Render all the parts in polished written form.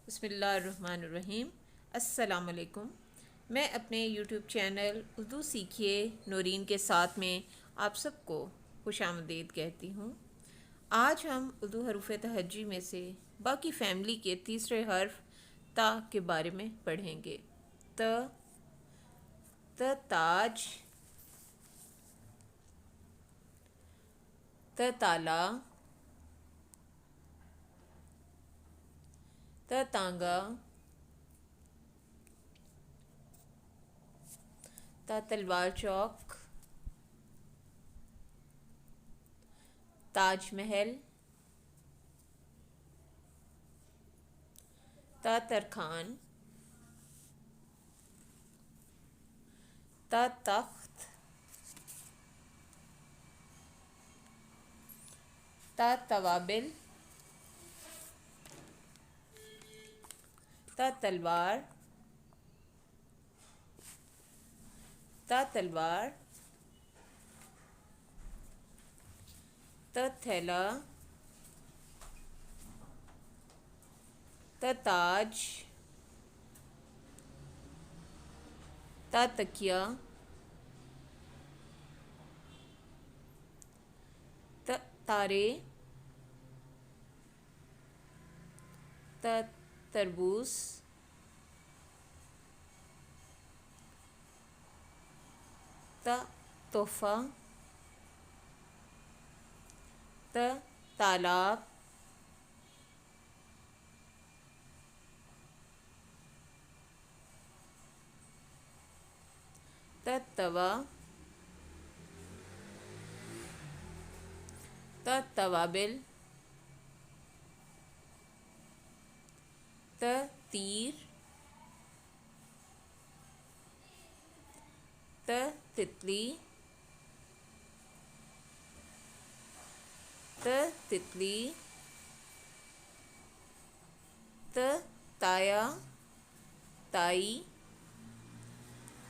बिस्मिल्लाहिर्रहमानिर्रहीम। अस्सलाम वालेकुम। मैं अपने यूट्यूब चैनल उर्दू सीखिए नूरीन के साथ में आप सबको खुशामदीद कहती हूँ। आज हम उर्दू हरूफ तहज्जी में से बाकी फ़ैमिली के तीसरे हर्फ ता के बारे में पढ़ेंगे। त ताज, ताला, तांगा, तलवार चौक, ताजमहल, तरखान, तख्त, तवाबिल, तलवार, तलवार, थैला, ताज, तकिया, तारे, तरबूज, तोहफ़ा, तालाब, तवा, तवाबिल, तीर, तितली, तितली, ताया, ताई,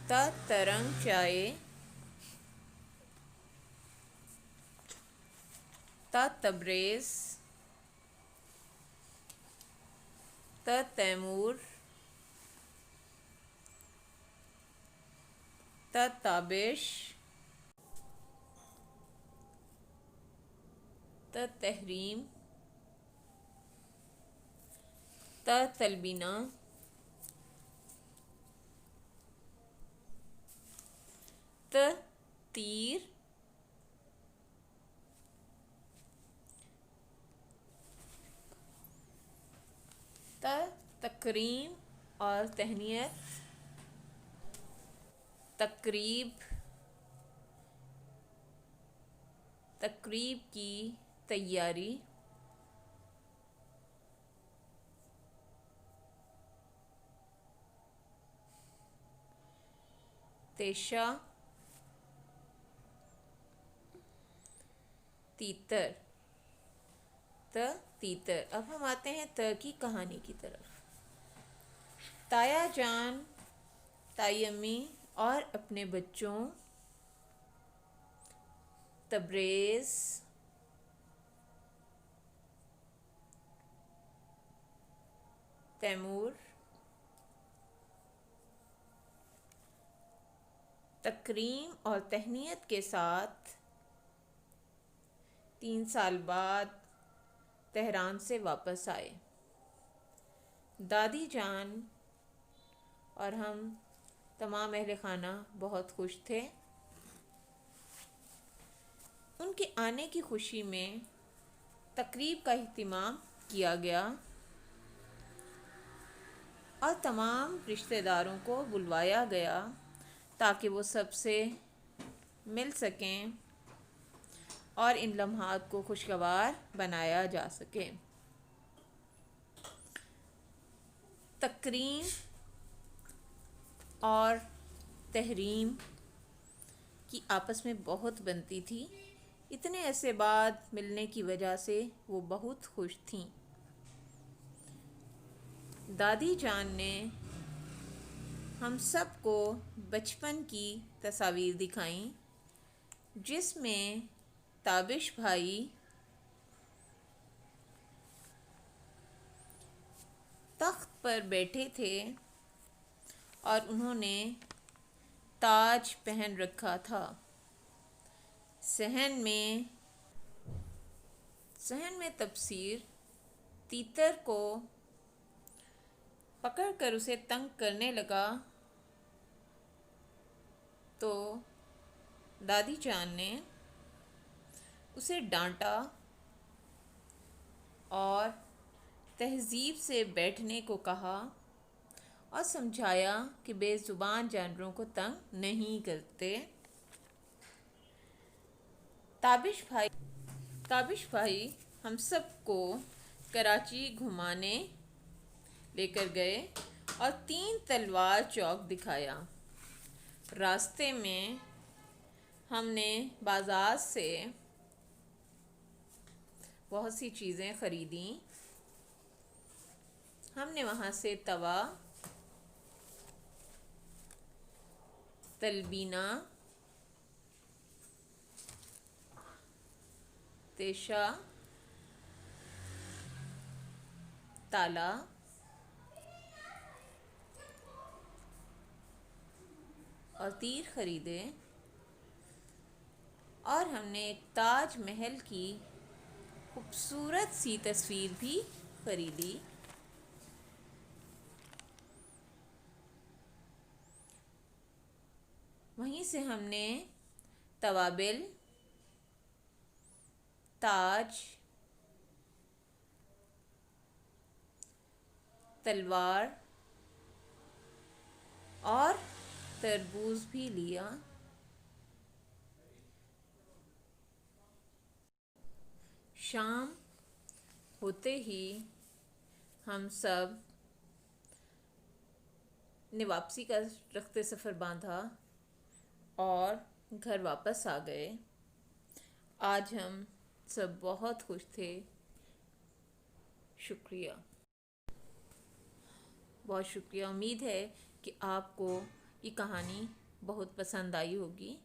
तरंग चाय, तबरेज़, तैमूर, ताबिश, तहरीम, तलबीना, तीर, तकरीम और तहनीत, तकरीब, तकरीब की तैयारी, तेशा, तीतर, तीतर। अब हम आते हैं त की कहानी की तरफ। ताया जान, ताई अम्मी और अपने बच्चों तबरेज़, तैमूर, तकरीम और तहनीत के साथ 3 साल बाद तेहरान से वापस आए। दादी जान और हम तमाम अहले खाना बहुत खुश थे। उनके आने की खुशी में तकरीब का अहतमाम किया गया और तमाम रिश्तेदारों को बुलवाया गया ताकि वो सबसे मिल सकें और इन लम्हात को खुशगवार बनाया जा सके। तकरीम और तहरीम की आपस में बहुत बनती थी। इतने ऐसे बाद मिलने की वजह से वो बहुत खुश थीं। दादी जान ने हम सबको बचपन की तस्वीर दिखाई जिसमें ताबिश भाई तख्त पर बैठे थे और उन्होंने ताज पहन रखा था। सहन में तबसीर तीतर को पकड़कर उसे तंग करने लगा तो दादी जान ने उसे डांटा और तहज़ीब से बैठने को कहा और समझाया कि बेज़ुबान जानवरों को तंग नहीं करते। ताबिश भाई हम सबको कराची घुमाने लेकर गए और 3 तलवार चौक दिखाया। रास्ते में हमने बाज़ार से बहुत सी चीज़ें ख़रीदी। हमने वहाँ से तवा, तलबीना, तेशा, ताला और तीर ख़रीदे और हमने एक ताज महल की खूबसूरत सी तस्वीर भी ख़रीदी। वहीं से हमने तवाबिल, ताज, तलवार और तरबूज भी लिया। शाम होते ही हम सब ने वापसी का रखते सफ़र बांधा और घर वापस आ गए। आज हम सब बहुत खुश थे। शुक्रिया, बहुत शुक्रिया। उम्मीद है कि आपको ये कहानी बहुत पसंद आई होगी।